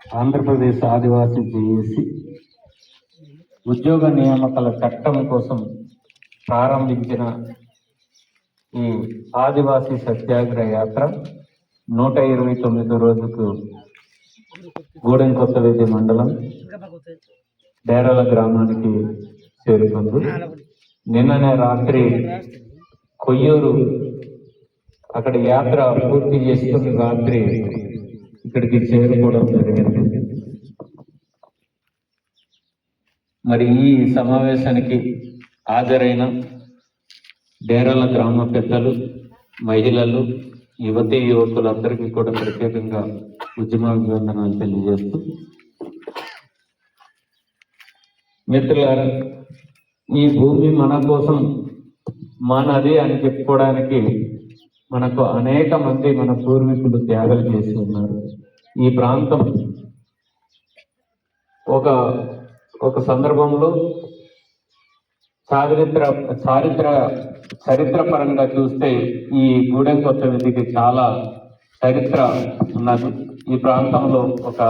ఆంధ్రప్రదేశ్ ఆదివాసీ JAC ఉద్యోగ నియామకాల చట్టం కోసం ప్రారంభించిన ఈ ఆదివాసీ సత్యాగ్రహ యాత్ర 129వ రోజుకు గూడెం కొత్తవేది మండలం డేరాల గ్రామానికి చేరుకుంది. నిన్ననే రాత్రి కొయ్యూరు అక్కడ యాత్ర పూర్తి చేసుకుని రాత్రి ఇక్కడికి చేరుకోవడం జరిగింది. మరి ఈ సమావేశానికి హాజరైన డేరాల గ్రామ పెద్దలు, మహిళలు, యువతీ యువకులందరికీ కూడా ప్రత్యేకంగా ఉద్యమాభివందనాలు తెలియజేస్తూ, మిత్రులారా, ఈ భూమి మన కోసం మనది అని చెప్పుకోవడానికి మనకు అనేక మంది మన పూర్వీకులు త్యాగాలు చేసి ఉన్నారు. ఈ ప్రాంతం ఒక సందర్భంలో చరిత్రపరంగా చూస్తే ఈ గూడెం కొత్తవేదికి చాలా చరిత్ర ఉన్నది. ఈ ప్రాంతంలో ఒక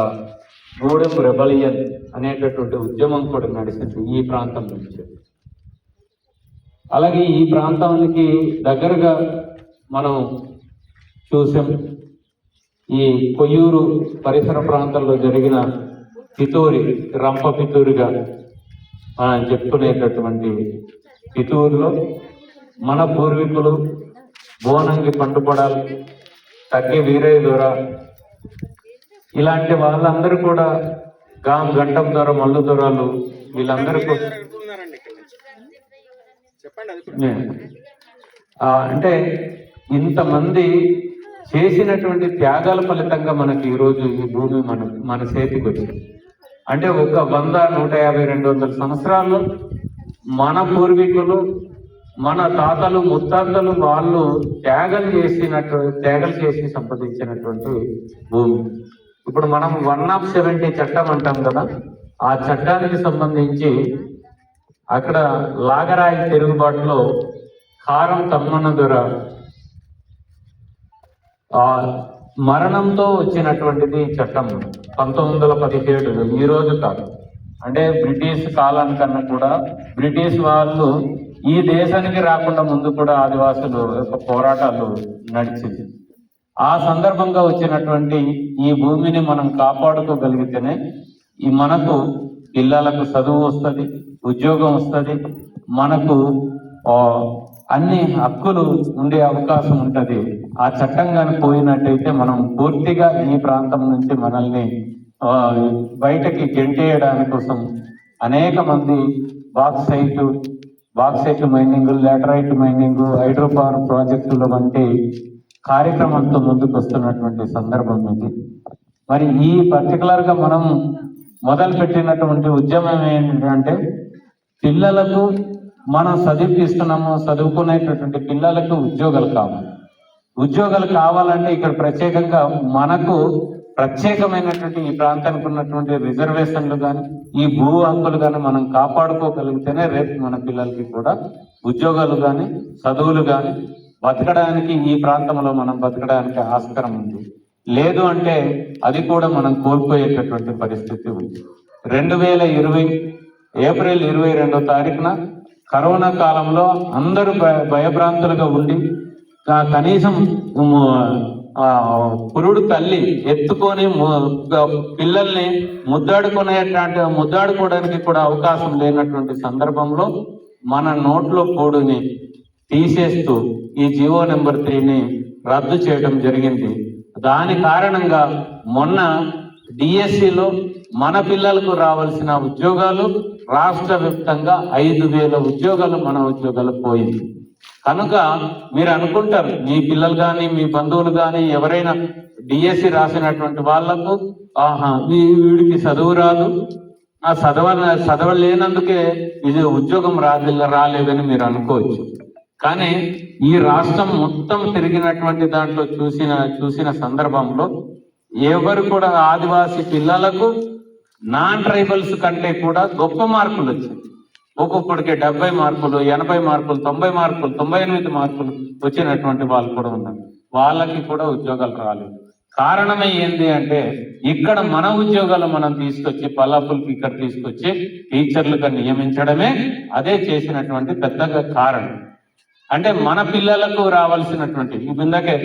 గూడెం రెబలియన్ అనేటటువంటి ఉద్యమం కూడా నడిచింది ఈ ప్రాంతం నుంచి. అలాగే ఈ ప్రాంతానికి దగ్గరగా మనం చూసాం, ఈ కొయ్యూరు పరిసర ప్రాంతాల్లో జరిగిన పితూరి, రంప పితూరిగా మనం చెప్పుకునేటటువంటి పితూరులో మన పూర్వీకులు బోనంగి పండుపడాలి, తగ్గి వీరయ్య దొర, ఇలాంటి వాళ్ళందరూ కూడా గంటం దొర, మల్లు దొరలు, వీళ్ళందరూ అంటే ఇంతమంది చేసినటువంటి త్యాగాల ఫలితంగా మనకి ఈరోజు ఈ భూమి మన చేతికి వచ్చింది. అంటే ఒక 100, 150, 200 సంవత్సరాలు మన పూర్వీకులు, మన తాతలు, ముత్తాతలు వాళ్ళు త్యాగాలు చేసి సంపాదించినటువంటి భూమి. ఇప్పుడు మనం 170 చట్టం అంటాం కదా, ఆ చట్టానికి సంబంధించి అక్కడ లాగరాయి తిరుగుబాటులో కారం తమ్మన్న దొర మరణంతో వచ్చినటువంటిది చట్టం 1917. ఈ రోజు కాదు, అంటే బ్రిటిష్ కాలానికన్నా కూడా బ్రిటిష్ వాళ్ళు ఈ దేశానికి రాకుండా ముందు కూడా ఆదివాసులు యొక్క పోరాటాలు నడిచింది. ఆ సందర్భంగా వచ్చినటువంటి ఈ భూమిని మనం కాపాడుకోగలిగితేనే ఈ మనకు పిల్లలకు చదువు వస్తుంది, ఉద్యోగం వస్తుంది, మనకు అన్ని హక్కులు ఉండే అవకాశం ఉంటుంది. ఆ చట్టం కానీ పోయినట్టయితే మనం పూర్తిగా ఈ ప్రాంతం నుంచి మనల్ని బయటకి గెంటేయడానికి కోసం అనేక మంది bauxite mining, laterite mining, hydro power ప్రాజెక్టుల వంటి కార్యక్రమంతో ముందుకు వస్తున్నటువంటి సందర్భం ఇది. మరి ఈ పర్టికులర్గా మనం మొదలు పెట్టినటువంటి ఉద్యమం ఏంటంటే, పిల్లలకు మనం చదువుకునేటటువంటి పిల్లలకు ఉద్యోగాలు కావాలంటే ఇక్కడ ప్రత్యేకంగా మనకు ప్రత్యేకమైనటువంటి ఈ ప్రాంతానికి ఉన్నటువంటి రిజర్వేషన్లు కానీ, ఈ భూ హక్కులు కానీ మనం కాపాడుకోగలిగితేనే రేపు మన పిల్లలకి కూడా ఉద్యోగాలు కానీ, చదువులు కానీ, బతకడానికి ఈ ప్రాంతంలో మనం బతకడానికి ఆస్కారం ఉంది. లేదు అంటే అది కూడా మనం కోల్పోయేటటువంటి పరిస్థితి ఉంది. 2020 ఏప్రిల్ 22వ తారీఖున కరోనా కాలంలో అందరూ భయభ్రాంతులుగా ఉండి కనీసం పురుడు తల్లి ఎత్తుకొని పిల్లల్ని ముద్దాడుకోవడానికి కూడా అవకాశం లేనటువంటి సందర్భంలో మన నోట్లో పోడుని తీసేస్తూ ఈ జీవో నెంబర్ 3ని రద్దు చేయడం జరిగింది. దాని కారణంగా మొన్న డిఎస్సిలో మన పిల్లలకు రావాల్సిన ఉద్యోగాలు రాష్ట్ర వ్యాప్తంగా 5,000 ఉద్యోగాలు మన ఉద్యోగాలు పోయింది. కనుక మీరు అనుకుంటారు, మీ పిల్లలు కానీ, మీ బంధువులు కానీ ఎవరైనా డిఎస్సి రాసినటువంటి వాళ్లకు వీడికి చదువు రాదు, ఆ చదవలేనందుకే ఇది ఉద్యోగం రాలేదని మీరు అనుకోవచ్చు. కానీ ఈ రాష్ట్రం మొత్తం తిరిగినటువంటి దాంట్లో చూసిన సందర్భంలో ఎవరు కూడా ఆదివాసీ పిల్లలకు నాన్ ట్రైబల్స్ కంటే కూడా గొప్ప మార్కులు వచ్చింది. ఒక్కొక్కడికి 70 మార్కులు, 80 మార్కులు, 90 మార్కులు, 98 మార్కులు వచ్చినటువంటి వాళ్ళు కూడా ఉన్నారు. వాళ్ళకి కూడా ఉద్యోగాలు రాలేదు. కారణమే ఏంటి అంటే ఇక్కడ మన ఉద్యోగాలు మనం తీసుకొచ్చి పల్లాపులకి ఇక్కడ తీసుకొచ్చి టీచర్లుగా నియమించడమే అదే చేసినటువంటి పెద్దగా కారణం. అంటే మన పిల్లలకు రావాల్సినటువంటి ఇందాకే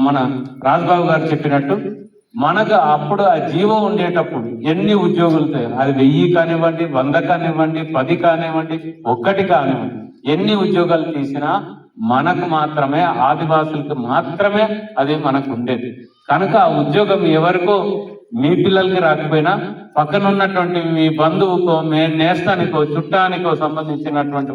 మన రాజ్బాబు గారు చెప్పినట్టు మనకు అప్పుడు ఆ జీవో ఉండేటప్పుడు ఎన్ని ఉద్యోగులు అది 1000 కానివ్వండి, 100 కానివ్వండి, 10 కానివ్వండి, 1 కానివ్వండి, ఎన్ని ఉద్యోగాలు తీసినా మనకు మాత్రమే, ఆదివాసులకు మాత్రమే అది మనకు ఉండేది. కనుక ఆ ఉద్యోగం ఎవరికో మీ పిల్లలకి రాకపోయినా పక్కన ఉన్నటువంటి మీ బంధువుకో, మీ నేస్తానికో, చుట్టానికో సంబంధించినటువంటి